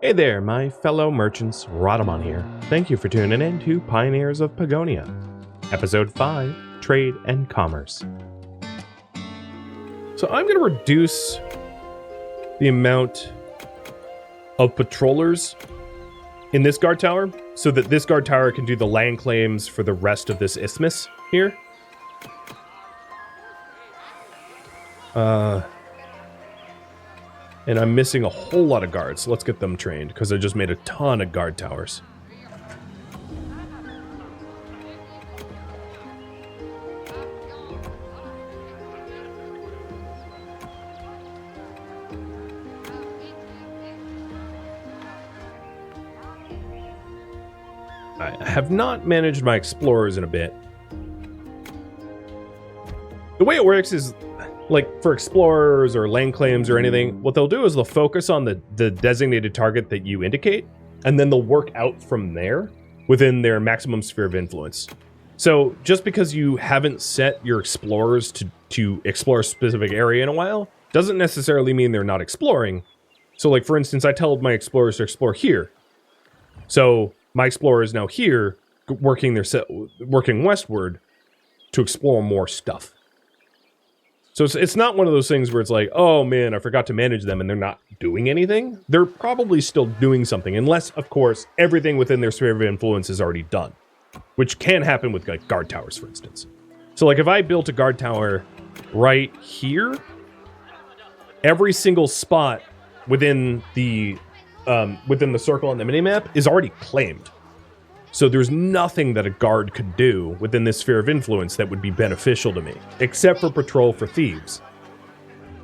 Hey there, my fellow merchants, Rhadamant here. Thank you for tuning in to Pioneers of Pagonia, Episode 5, Trade and Commerce. So I'm going to reduce the amount of patrollers in this guard tower so that this guard tower can do the land claims for the rest of this isthmus here. And I'm missing a whole lot of guards. Let's get them trained, because I just made a ton of guard towers. I have not managed my explorers in a bit. The way it works is, like, for explorers or land claims or anything, what they'll do is they'll focus on the designated target that you indicate, and then they'll work out from there within their maximum sphere of influence. So just because you haven't set your explorers to explore a specific area in a while, doesn't necessarily mean they're not exploring. So, like, for instance, I told my explorers to explore here. So my explorer is now here, working westward to explore more stuff. So it's not one of those things where it's like, oh man, I forgot to manage them and they're not doing anything. They're probably still doing something, unless, of course, everything within their sphere of influence is already done, which can happen with, like, guard towers, for instance. So, like, if I built a guard tower right here, every single spot within the circle on the minimap is already claimed. So there's nothing that a guard could do within this sphere of influence that would be beneficial to me, except for patrol for thieves.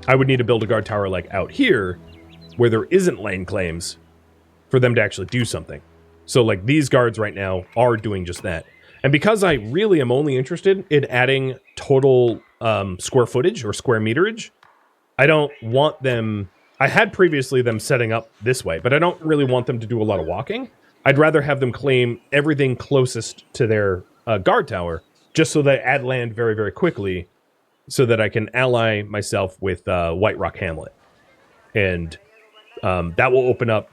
I would need to build a guard tower like out here, where there isn't lane claims, for them to actually do something. So, like, these guards right now are doing just that. And because I really am only interested in adding total square footage or square meterage, I don't want them... I had previously them setting up this way, but I don't really want them to do a lot of walking. I'd rather have them claim everything closest to their guard tower, just so they add land very, very quickly, so that I can ally myself with White Rock Hamlet. And that will open up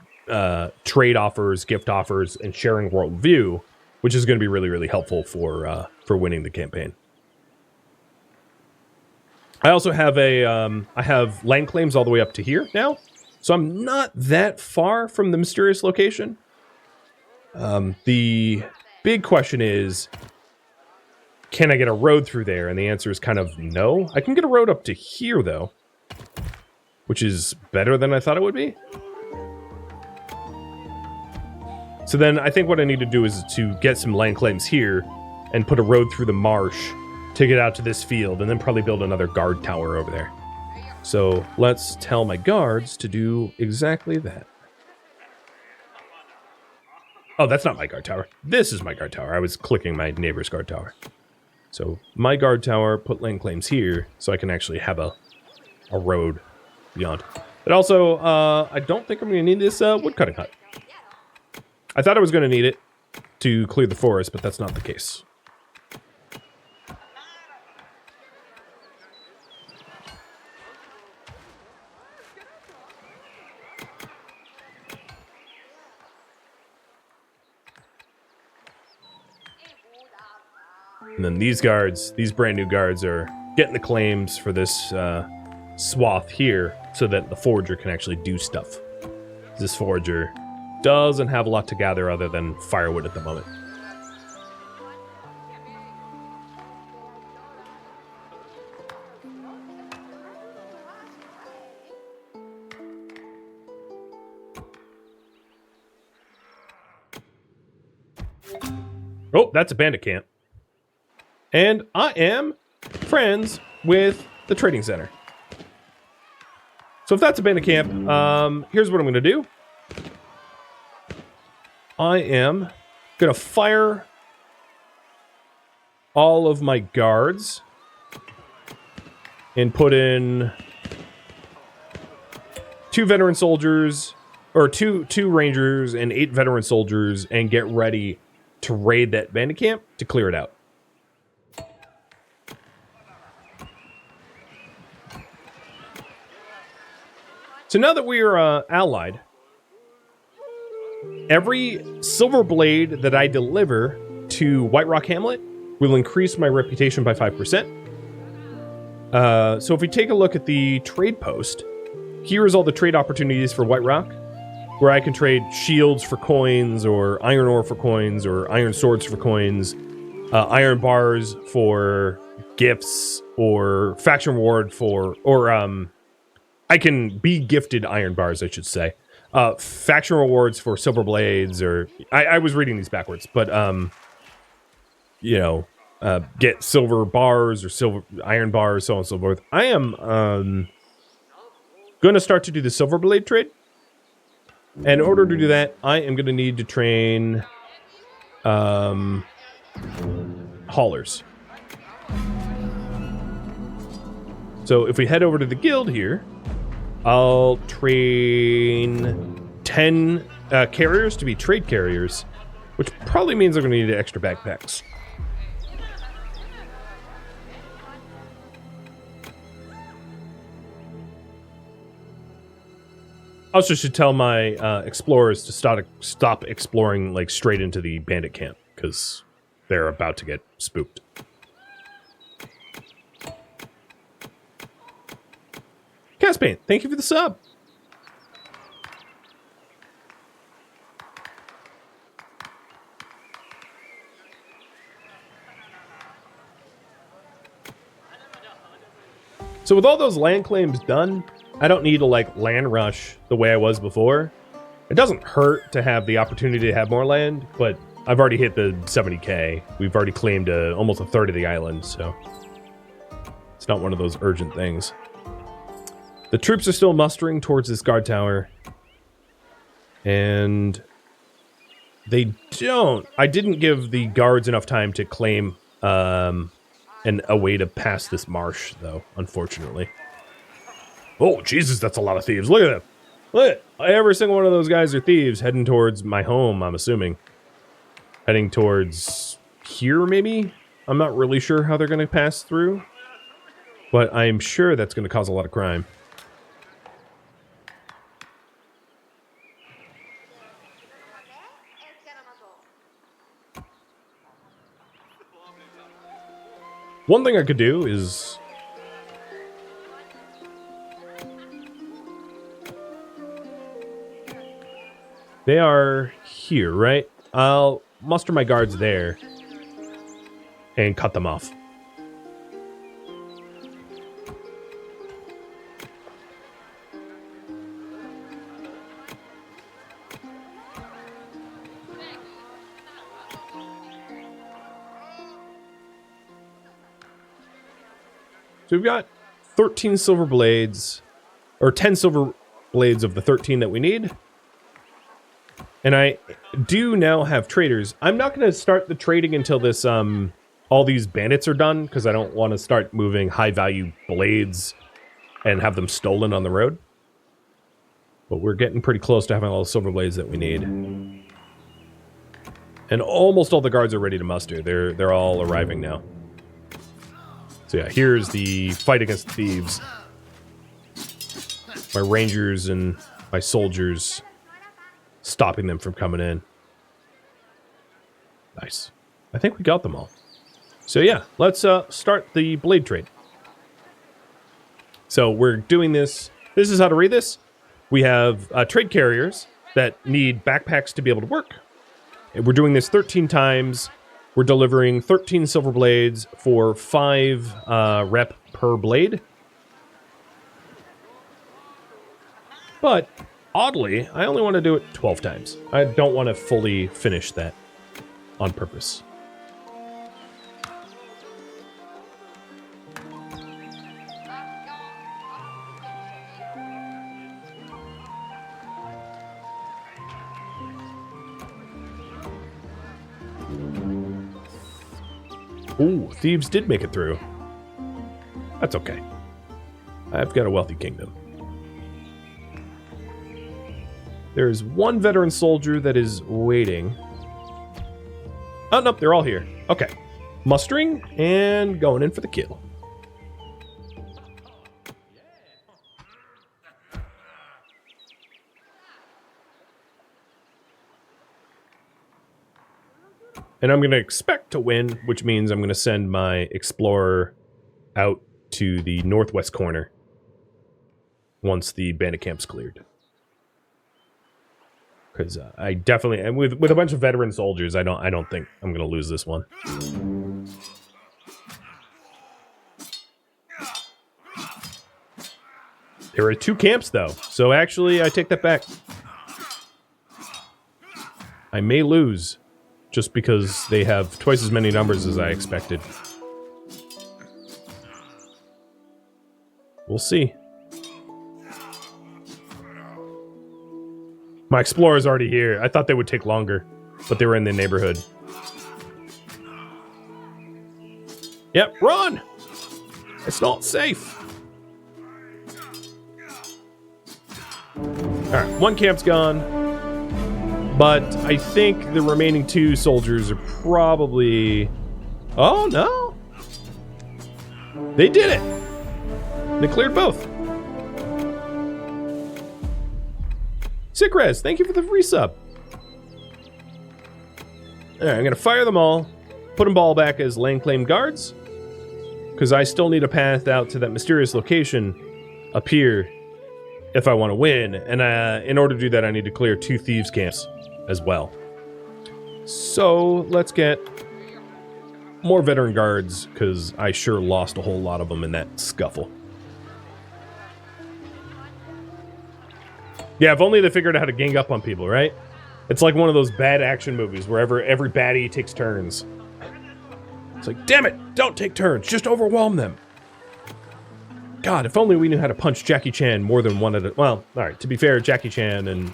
trade offers, gift offers, and sharing world view, which is going to be really, really helpful for winning the campaign. I also have I have land claims all the way up to here now, so I'm not that far from the mysterious location. The big question is, can I get a road through there? And the answer is kind of no. I can get a road up to here, though, which is better than I thought it would be. So then I think what I need to do is to get some land claims here and put a road through the marsh to get out to this field, and then probably build another guard tower over there. So let's tell my guards to do exactly that. Oh, that's not my guard tower. This is my guard tower. I was clicking my neighbor's guard tower. So my guard tower, put land claims here, so I can actually have a road beyond. But also, I don't think I'm going to need this woodcutting hut. I thought I was going to need it to clear the forest, but that's not the case. And then these guards, these brand new guards, are getting the claims for this swath here so that the forager can actually do stuff. This forager doesn't have a lot to gather other than firewood at the moment. Oh, that's a bandit camp. And I am friends with the trading center. So if that's a bandit camp, here's what I'm going to do. I am going to fire all of my guards and put in 2 veteran soldiers, or two rangers and 8 veteran soldiers, and get ready to raid that bandit camp to clear it out. So now that we are allied, Every silver blade that I deliver to White Rock Hamlet will increase my reputation by 5%. So if we take a look at the trade post, here is all the trade opportunities for White Rock, where I can trade shields for coins, or iron ore for coins, or iron swords for coins, iron bars for gifts, or faction reward for, or I can be gifted iron bars, I should say. Faction rewards for silver blades, or I was reading these backwards, but you know, get silver bars or silver iron bars, so on and so forth. I am going to start to do the silver blade trade. And in order to do that, I am going to need to train haulers. So if we head over to the guild here, I'll train 10 carriers to be trade carriers, which probably means I'm going to need extra backpacks. I also should tell my explorers to stop exploring like straight into the bandit camp, because they're about to get spooked. Caspain, thank you for the sub. So with all those land claims done, I don't need to like land rush the way I was before. It doesn't hurt to have the opportunity to have more land, but I've already hit the 70k. We've already claimed almost a third of the island, so it's not one of those urgent things. The troops are still mustering towards this guard tower, and they don't. I didn't give the guards enough time to claim a way to pass this marsh, though, unfortunately. Oh, Jesus, that's a lot of thieves. Look at them. Look, every single one of those guys are thieves heading towards my home, I'm assuming. Heading towards here, maybe? I'm not really sure how they're going to pass through, but I'm sure that's going to cause a lot of crime. One thing I could do is... They are here, right? I'll muster my guards there and cut them off. So we've got 13 silver blades, or 10 silver blades of the 13 that we need. And I do now have traders. I'm not going to start the trading until this, all these bandits are done, because I don't want to start moving high-value blades and have them stolen on the road. But we're getting pretty close to having all the silver blades that we need. And almost all the guards are ready to muster. They're all arriving now. So yeah, here's the fight against thieves. My rangers and my soldiers stopping them from coming in. Nice. I think we got them all. So yeah, let's start the blade trade. So we're doing this. This is how to read this. We have trade carriers that need backpacks to be able to work. And we're doing this 13 times. We're delivering 13 silver blades for 5 rep per blade. But oddly, I only want to do it 12 times. I don't want to fully finish that on purpose. Ooh, thieves did make it through. That's okay. I've got a wealthy kingdom. There's one veteran soldier that is waiting. Oh, nope, they're all here. Okay. Mustering and going in for the kill. And I'm going to expect to win, which means I'm going to send my explorer out to the northwest corner once the bandit camp's cleared. Because I definitely, and with a bunch of veteran soldiers, I don't think I'm going to lose this one. There are 2 camps, though, so actually, I take that back. I may lose, just because they have twice as many numbers as I expected. We'll see. My explorer's already here. I thought they would take longer, but they were in the neighborhood. Yep, run! It's not safe. Alright, 1 camp's gone. But I think the remaining 2 soldiers are probably... Oh, no! They did it! They cleared both. Sick Res, thank you for the resub. Alright, I'm gonna fire them all. Put them all back as land claim guards. Because I still need a path out to that mysterious location up here if I want to win. And in order to do that, I need to clear 2 thieves camps as well. So let's get more veteran guards, because I sure lost a whole lot of them in that scuffle. Yeah, if only they figured out how to gang up on people, right? It's like one of those bad action movies where every baddie takes turns. It's like, damn it, don't take turns, just overwhelm them. God, if only we knew how to punch Jackie Chan more than one at a... Well, alright, to be fair, Jackie Chan and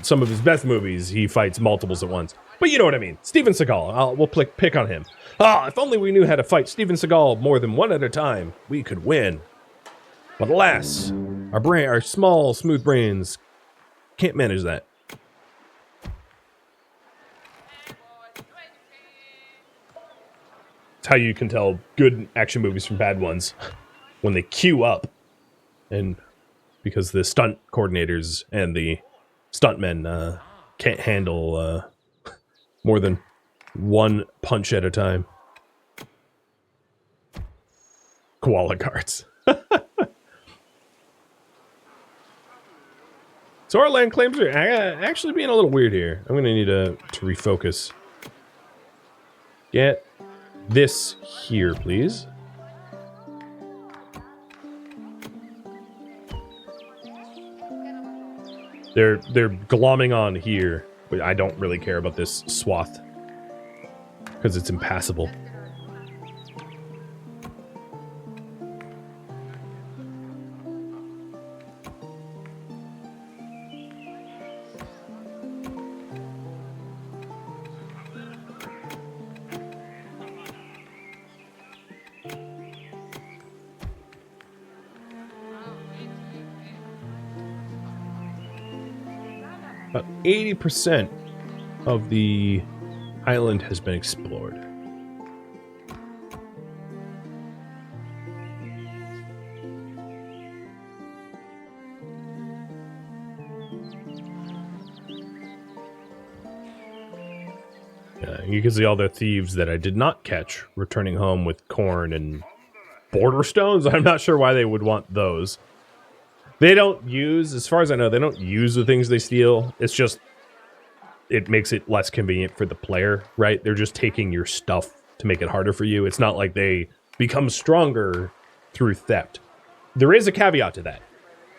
some of his best movies, he fights multiples at once. But you know what I mean. Steven Seagal, we'll pick on him. If only we knew how to fight Steven Seagal more than one at a time, we could win. But alas, our small, smooth brains can't manage that. It's how you can tell good action movies from bad ones. When they queue up, and because the stunt coordinators and the stuntmen can't handle more than 1 punch at a time. Koala guards. So our land claims are actually being a little weird here. I'm going to need to refocus. Get this here, please. They're glomming on here, but I don't really care about this swath because it's impassable. About 80% of the island has been explored. You can see all the thieves that I did not catch returning home with corn and border stones. I'm not sure why they would want those. They don't use, as far as I know, they don't use the things they steal. It's just, it makes it less convenient for the player, right? They're just taking your stuff to make it harder for you. It's not like they become stronger through theft. There is a caveat to that.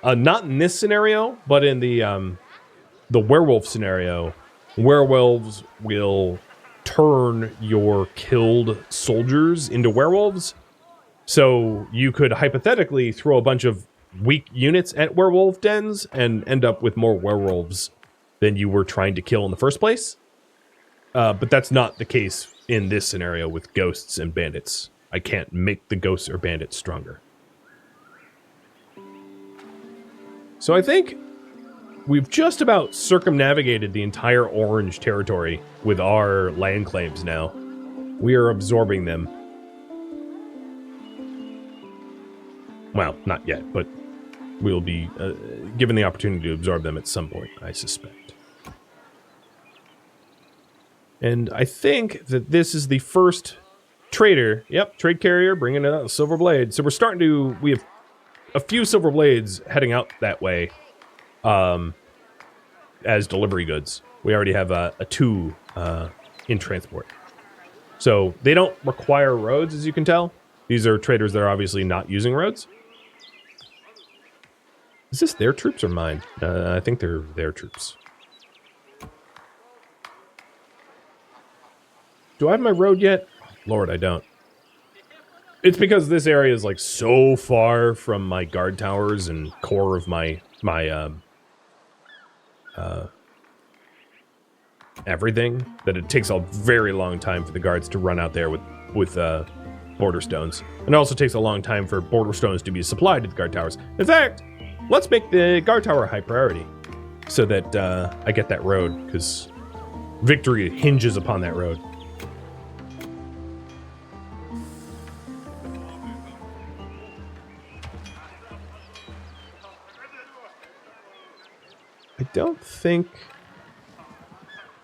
Not in this scenario, but in the werewolf scenario, werewolves will turn your killed soldiers into werewolves. So you could hypothetically throw a bunch of weak units at werewolf dens and end up with more werewolves than you were trying to kill in the first place. But that's not the case in this scenario with ghosts and bandits. I can't make the ghosts or bandits stronger. So I think we've just about circumnavigated the entire orange territory with our land claims now. We are absorbing them. Well, not yet, but we'll be given the opportunity to absorb them at some point, I suspect. And I think that this is the first trader. Yep, trade carrier bringing in a silver blade. So we're starting to. We have a few silver blades heading out that way, as delivery goods. We already have a 2 in transport. So they don't require roads, as you can tell. These are traders that are obviously not using roads. Is this their troops or mine? I think they're their troops. Do I have my road yet? Lord, I don't. It's because this area is like so far from my guard towers and core of my everything that it takes a very long time for the guards to run out there with border stones. And it also takes a long time for border stones to be supplied to the guard towers. In fact, let's make the guard tower a high priority so that I get that road, because victory hinges upon that road. I don't think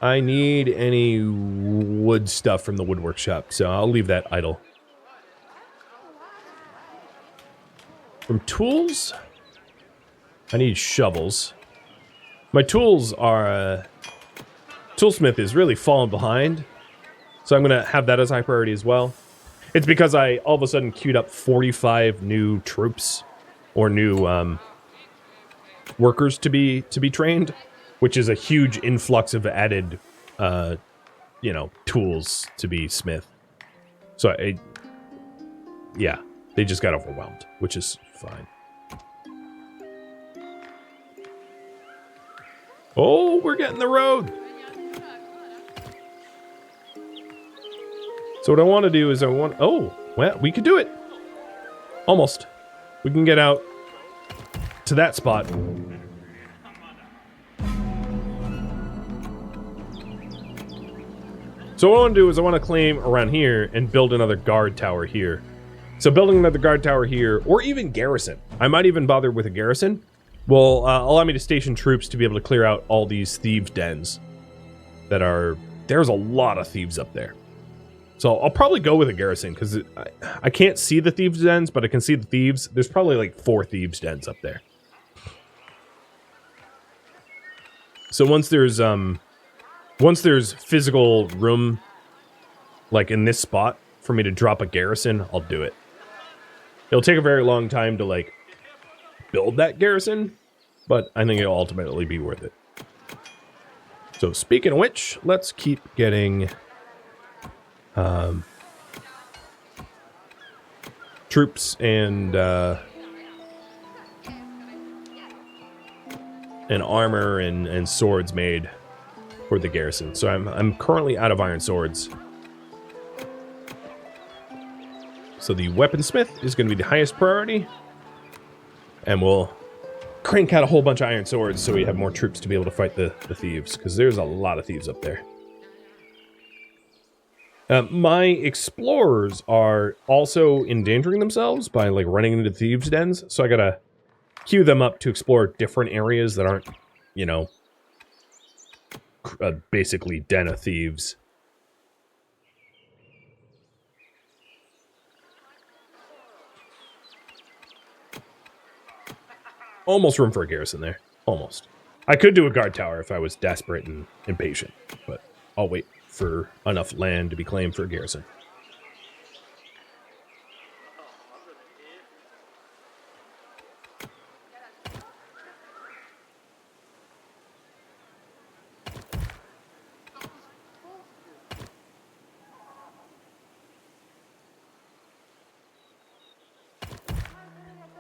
I need any wood stuff from the woodwork shop, so I'll leave that idle. From tools, I need shovels. My tools are... Toolsmith is really falling behind, so I'm going to have that as high priority as well. It's because I all of a sudden queued up 45 new troops, or new workers to be trained, which is a huge influx of added, tools to be smith. So yeah, they just got overwhelmed, which is fine. Oh, we're getting the road. So what I want to do is oh, well, we could do it. Almost. We can get out to that spot. So what I want to do is I want to claim around here and build another guard tower here. So building another guard tower here, or even garrison. I might even bother with a garrison. Will allow me to station troops to be able to clear out all these thieves' dens that are... There's a lot of thieves up there. So I'll probably go with a garrison, because I can't see the thieves' dens, but I can see the thieves. There's probably like 4 thieves' dens up there. So once there's physical room, like in this spot, for me to drop a garrison, I'll do it. It'll take a very long time to, like, build that garrison, but I think it'll ultimately be worth it. So speaking of which, let's keep getting troops and armor and swords made for the garrison. So I'm currently out of iron swords. So the weaponsmith is going to be the highest priority, and we'll crank out a whole bunch of iron swords so we have more troops to be able to fight the thieves, because there's a lot of thieves up there. My explorers are also endangering themselves by, like, running into thieves' dens, so I gotta queue them up to explore different areas that aren't, you know, basically den of thieves. Almost room for a garrison there. Almost. I could do a guard tower if I was desperate and impatient, but I'll wait for enough land to be claimed for a garrison.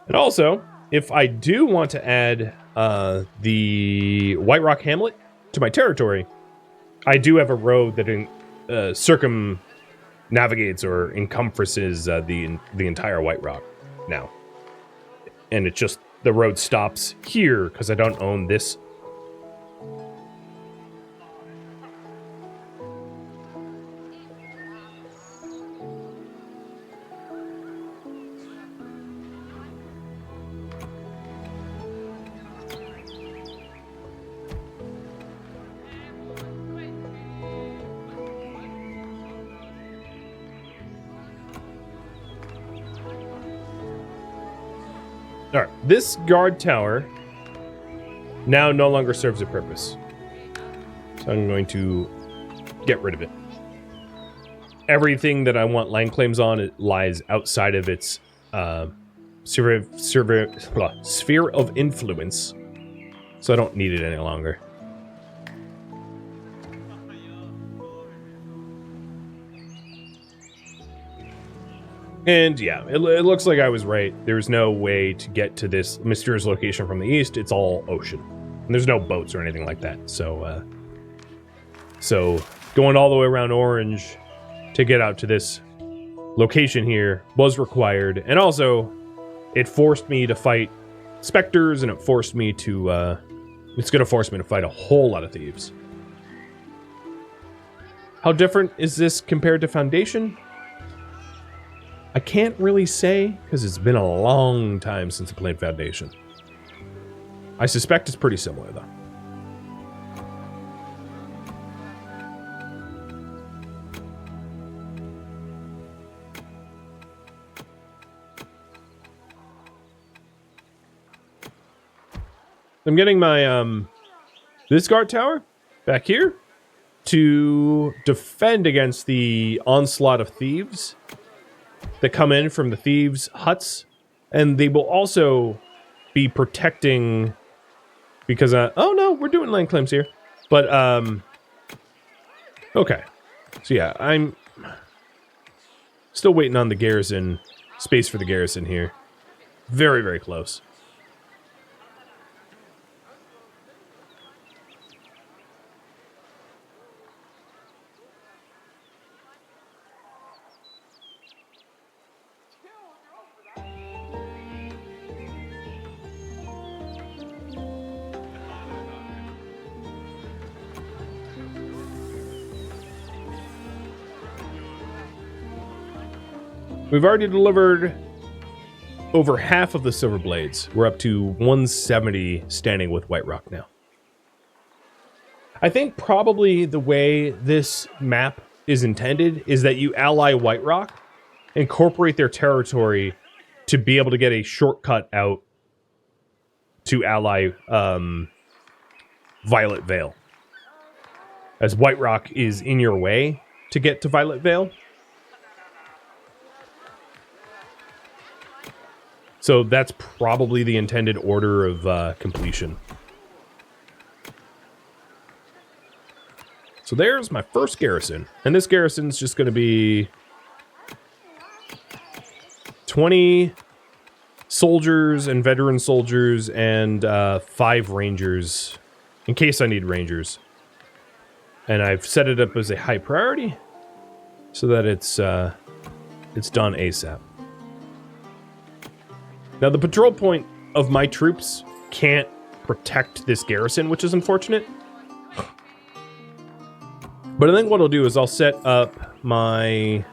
And also, if I do want to add the White Rock Hamlet to my territory, I do have a road that circumnavigates or encompasses the entire White Rock now. And it just, the road stops here because I don't own this. All right, this guard tower now no longer serves a purpose. So I'm going to get rid of it. Everything that I want land claims on, it lies outside of its sphere of influence. So I don't need it any longer. And yeah, it looks like I was right. There's no way to get to this mysterious location from the east. It's all ocean. And there's no boats or anything like that. So going all the way around Orange to get out to this location here was required. And also, it forced me to fight specters, and it forced me to, it's going to force me to fight a whole lot of thieves. How different is this compared to Foundation? I can't really say, because it's been a long time since I played Foundation. I suspect it's pretty similar, though. I'm getting my, this guard tower back here to defend against the onslaught of thieves that come in from the thieves' huts. And they will also be protecting, because, oh no, we're doing land claims here. But, okay. So yeah, I'm still waiting on the garrison, space for the garrison here. Very, very close. We've already delivered over half of the silver blades. We're up to 170 standing with White Rock now. I think probably the way this map is intended is that you ally White Rock, incorporate their territory to be able to get a shortcut out to ally Violet Vale. As White Rock is in your way to get to Violet Vale. So that's probably the intended order of completion. So there's my first garrison. And this garrison's just going to be 20 soldiers and veteran soldiers and 5 rangers in case I need rangers. And I've set it up as a high priority so that it's done ASAP. Now, the patrol point of my troops can't protect this garrison, which is unfortunate. But I think what I'll do is I'll set up my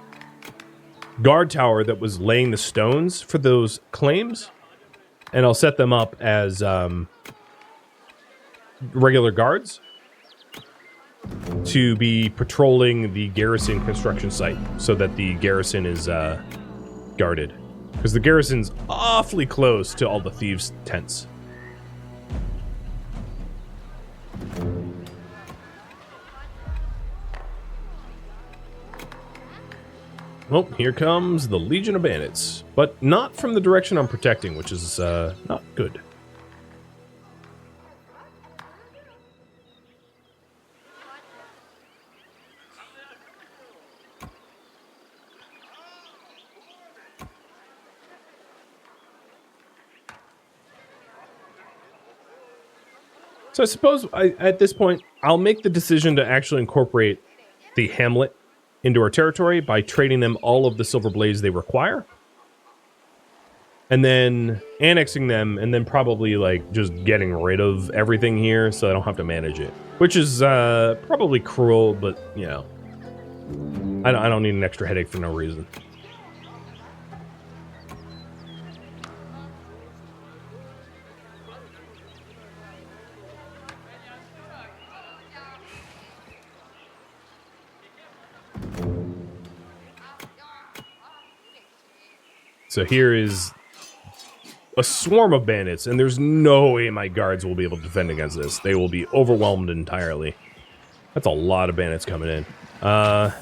guard tower that was laying the stones for those claims, and I'll set them up as regular guards to be patrolling the garrison construction site so that the garrison is guarded. Because the garrison's awfully close to all the thieves' tents. Well, here comes the Legion of Bandits. But not from the direction I'm protecting, which is not good. So I suppose at this point, I'll make the decision to actually incorporate the Hamlet into our territory by trading them all of the silver blades they require. And then annexing them, and then probably like just getting rid of everything here so I don't have to manage it. Which is probably cruel, but you know, I don't need an extra headache for no reason. So here is a swarm of bandits, and there's no way my guards will be able to defend against this. They will be overwhelmed entirely. That's a lot of bandits coming in. I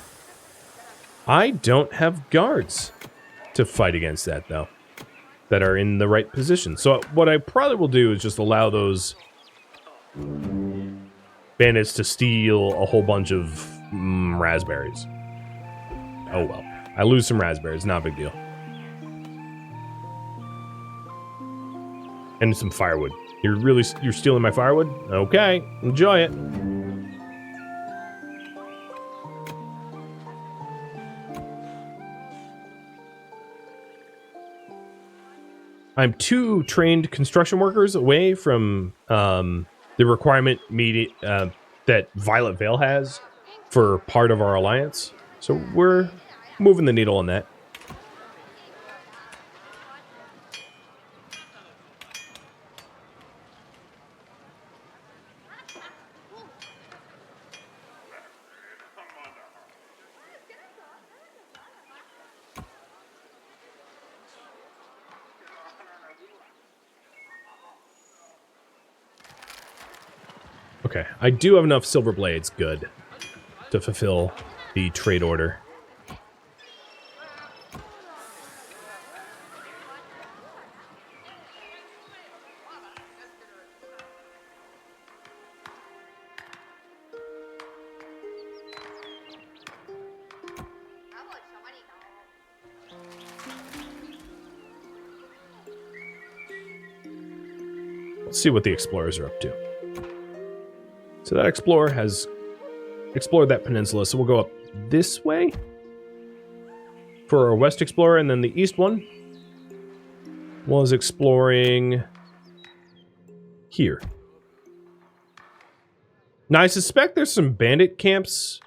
don't have guards to fight against that, though, that are in the right position. So what I probably will do is just allow those bandits to steal a whole bunch of raspberries. Oh well. I lose some raspberries, not a big deal. And some firewood. You're stealing my firewood? Okay, enjoy it. I'm 2 trained construction workers away from the requirement that Violet Veil has for part of our alliance. So we're moving the needle on that. Okay, I do have enough silver blades, good, to fulfill the trade order. Let's see what the explorers are up to. So that explorer has explored that peninsula, so we'll go up this way for our west explorer, and then the east one was exploring here. Now, I suspect there's some bandit camps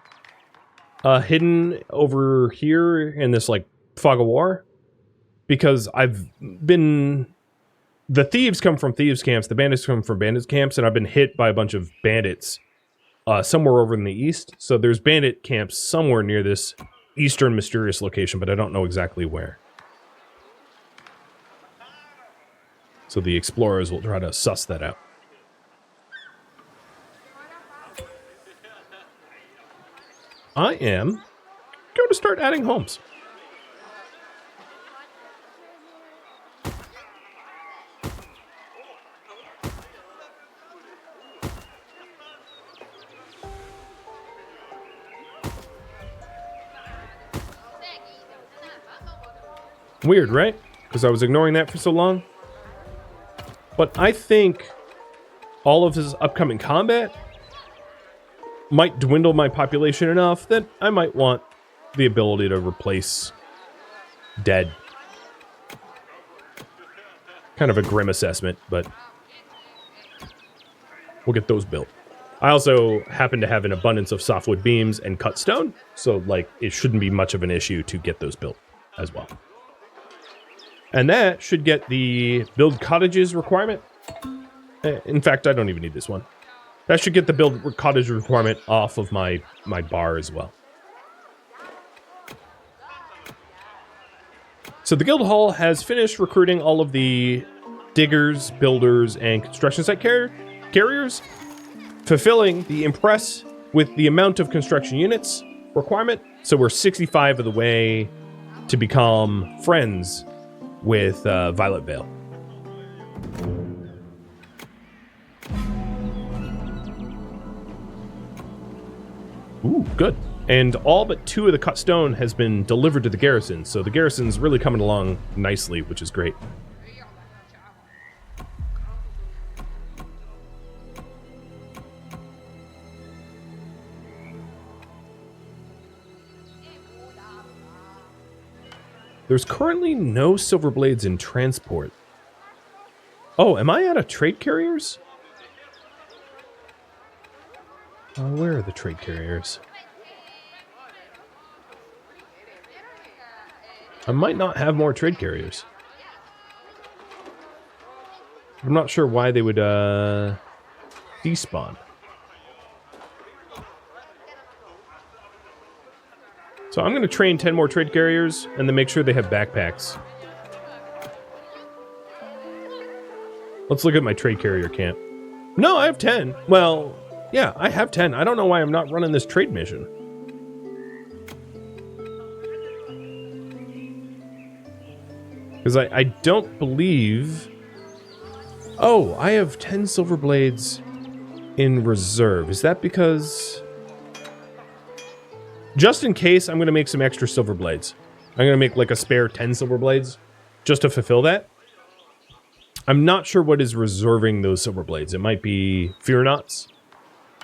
hidden over here in this, like, fog of war, because the thieves come from thieves camps, the bandits come from bandits camps, and I've been hit by a bunch of bandits somewhere over in the east. So there's bandit camps somewhere near this eastern mysterious location, but I don't know exactly where. So the explorers will try to suss that out. I am going to start adding homes. Weird, right? Because I was ignoring that for so long. But I think all of his upcoming combat might dwindle my population enough that I might want the ability to replace dead. Kind of a grim assessment, but we'll get those built. I also happen to have an abundance of softwood beams and cut stone, so like it shouldn't be much of an issue to get those built as well. And that should get the build cottages requirement. In fact, I don't even need this one. That should get the build cottage requirement off of my bar as well. So the guild hall has finished recruiting all of the diggers, builders, and construction site carriers, fulfilling the impress with the amount of construction units requirement. So we're 65 of the way to become friends with Violet Veil. Ooh, good. And all but 2 of the cut stone has been delivered to the garrison, so the garrison's really coming along nicely, which is great. There's currently no silver blades in transport. Oh, am I out of trade carriers? Where are the trade carriers? I might not have more trade carriers. I'm not sure why they would despawn. So I'm going to train 10 more trade carriers and then make sure they have backpacks. Let's look at my trade carrier camp. No, I have 10. Well, yeah, I have 10. I don't know why I'm not running this trade mission. Because I don't believe... Oh, I have 10 silver blades in reserve. Is that because... Just in case, I'm going to make some extra silver blades. I'm going to make like a spare 10 silver blades just to fulfill that. I'm not sure what is reserving those silver blades. It might be fear knots,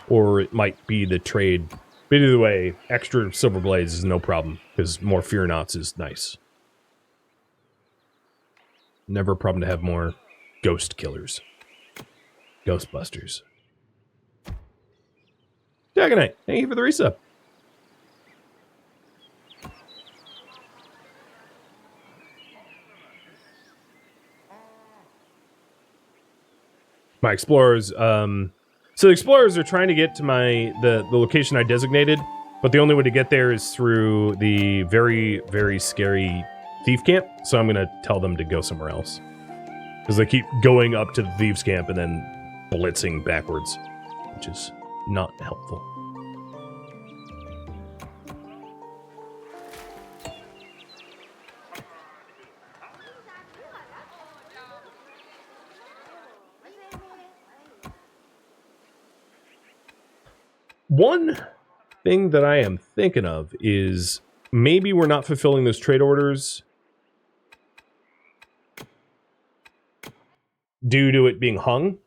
or it might be the trade. But either way, extra silver blades is no problem, because more fear knots is nice. Never a problem to have more ghost killers. Ghostbusters. Dagonite, thank you for the resub. My explorers, so the explorers are trying to get to the location I designated, but the only way to get there is through the very, very scary thief camp, so I'm going to tell them to go somewhere else. Because they keep going up to the thieves camp and then blitzing backwards, which is not helpful. One thing that I am thinking of is maybe we're not fulfilling those trade orders due to it being hung.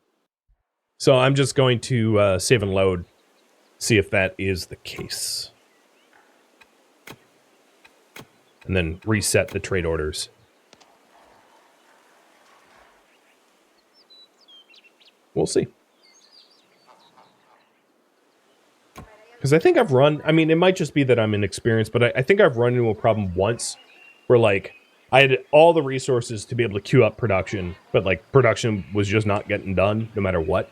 So I'm just going to save and load, see if that is the case. And then reset the trade orders. We'll see. Because I think I've run... I mean, it might just be that I'm inexperienced, but I think I've run into a problem once where, like, I had all the resources to be able to queue up production, but, like, production was just not getting done no matter what.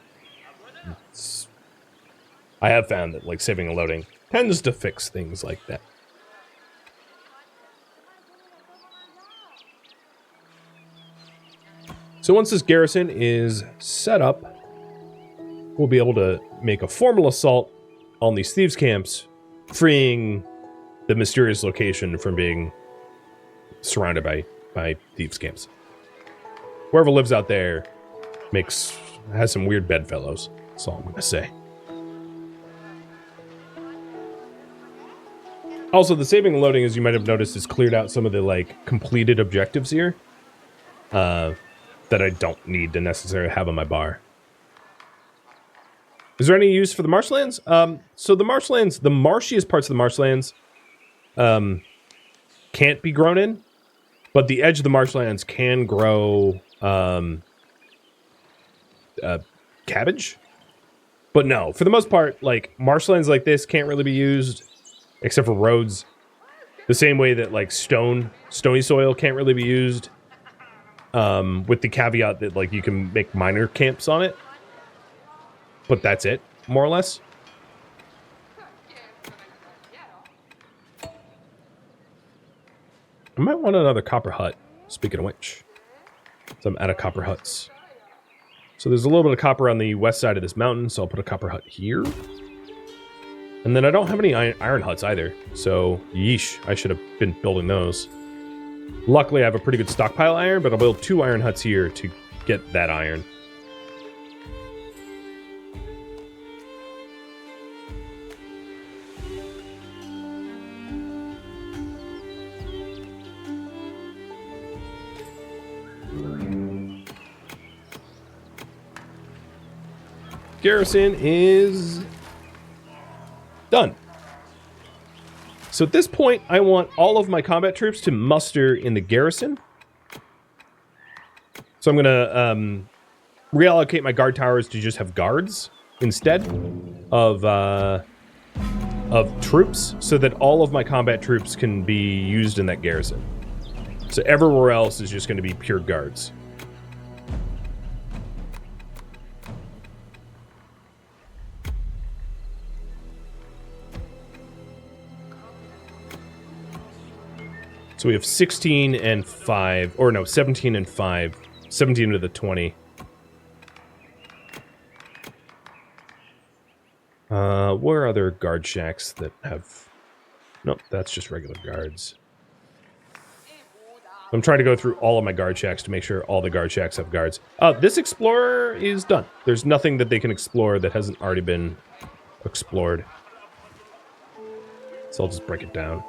I have found that, like, saving and loading tends to fix things like that. So once this garrison is set up, we'll be able to make a formal assault on these thieves camps, freeing the mysterious location from being surrounded by thieves camps. Whoever lives out there has some weird bedfellows. That's all I'm gonna say. Also, the saving and loading, as you might have noticed, has cleared out some of the like completed objectives here that I don't need to necessarily have on my bar. Is there any use for the marshlands? So the marshlands, the marshiest parts of the marshlands can't be grown in, but the edge of the marshlands can grow cabbage. But no, for the most part, like marshlands like this can't really be used except for roads. The same way that like stony soil can't really be used, with the caveat that like you can make miner camps on it. But that's it, more or less. I might want another copper hut, speaking of which. So I'm out of copper huts. So there's a little bit of copper on the west side of this mountain, so I'll put a copper hut here. And then I don't have any iron huts either, so yeesh, I should have been building those. Luckily, I have a pretty good stockpile iron, but I'll build 2 iron huts here to get that iron. Garrison is done. So at this point, I want all of my combat troops to muster in the garrison. So I'm going to reallocate my guard towers to just have guards instead of troops, so that all of my combat troops can be used in that garrison. So everywhere else is just going to be pure guards. So we have 16 and 5, or no, 17 and 5, 17 to the 20. Where are other guard shacks that have... Nope, that's just regular guards. I'm trying to go through all of my guard shacks to make sure all the guard shacks have guards. This explorer is done. There's nothing that they can explore that hasn't already been explored. So I'll just break it down.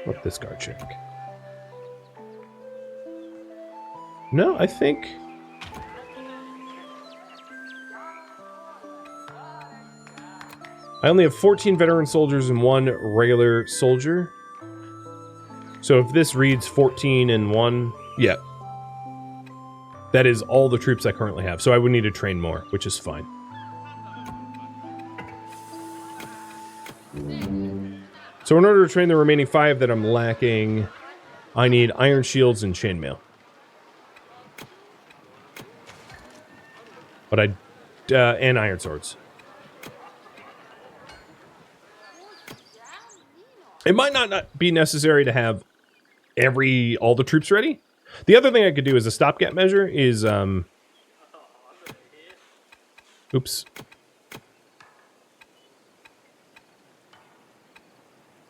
What this guard shack? No, I think... I only have 14 veteran soldiers and 1 regular soldier. So if this reads 14 and 1, yeah. That is all the troops I currently have. So I would need to train more, which is fine. So in order to train the remaining 5 that I'm lacking, I need iron shields and chainmail. But and iron swords. It might not be necessary to have all the troops ready. The other thing I could do as a stopgap measure is, oops.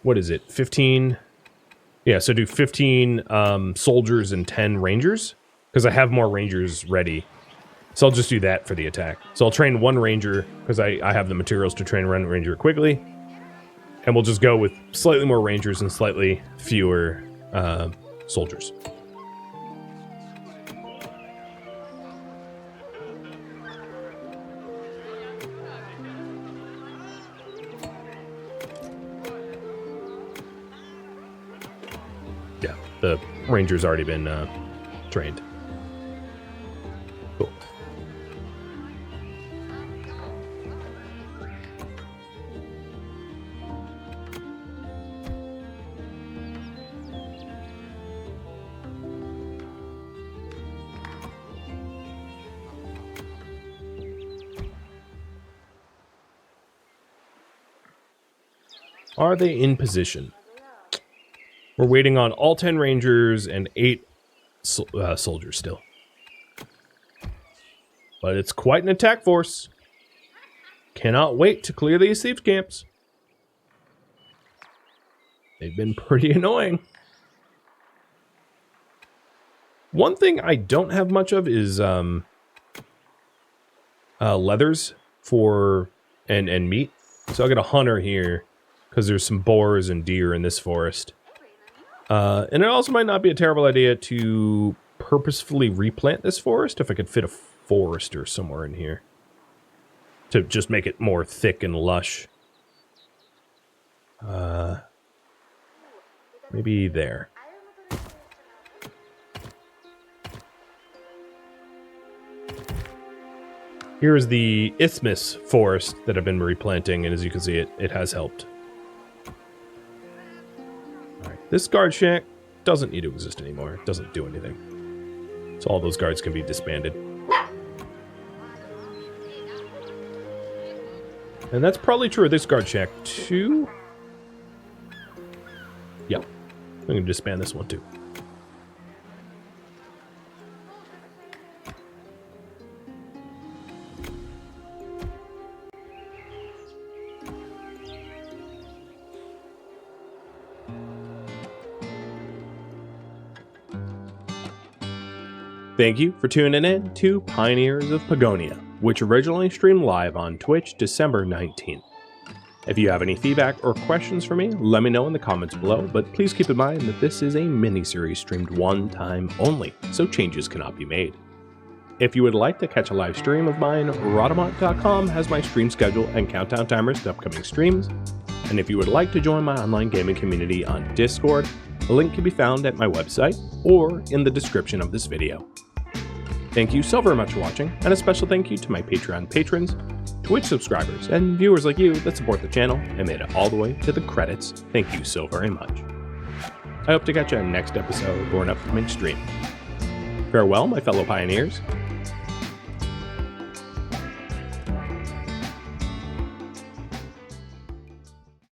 What is it? 15? Yeah, so do 15 soldiers and 10 rangers, because I have more rangers ready. So I'll just do that for the attack. So I'll train 1 ranger, because I have the materials to train 1 ranger quickly. And we'll just go with slightly more rangers and slightly fewer soldiers. Yeah, the ranger's already been trained. Cool. Are they in position? We're waiting on all 10 rangers and 8 soldiers still. But it's quite an attack force. Cannot wait to clear these thieves camps. They've been pretty annoying. One thing I don't have much of is leathers for and meat. So I'll get a hunter here, because there's some boars and deer in this forest. And it also might not be a terrible idea to purposefully replant this forest if I could fit a forester somewhere in here. To just make it more thick and lush. Maybe there. Here is the isthmus forest that I've been replanting, and as you can see, it has helped. This guard shack doesn't need to exist anymore. It doesn't do anything. So all those guards can be disbanded. And that's probably true of this guard shack too. Yeah. I'm going to disband this one too. Thank you for tuning in to Pioneers of Pagonia, which originally streamed live on Twitch December 19th. If you have any feedback or questions for me, let me know in the comments below, but please keep in mind that this is a mini-series streamed one time only, so changes cannot be made. If you would like to catch a live stream of mine, Rhadamant.com has my stream schedule and countdown timers to upcoming streams, and if you would like to join my online gaming community on Discord, the link can be found at my website or in the description of this video. Thank you so very much for watching, and a special thank you to my Patreon patrons, Twitch subscribers, and viewers like you that support the channel and made it all the way to the credits. Thank you so very much. I hope to catch you in the next episode or an upcoming stream. Farewell, my fellow pioneers.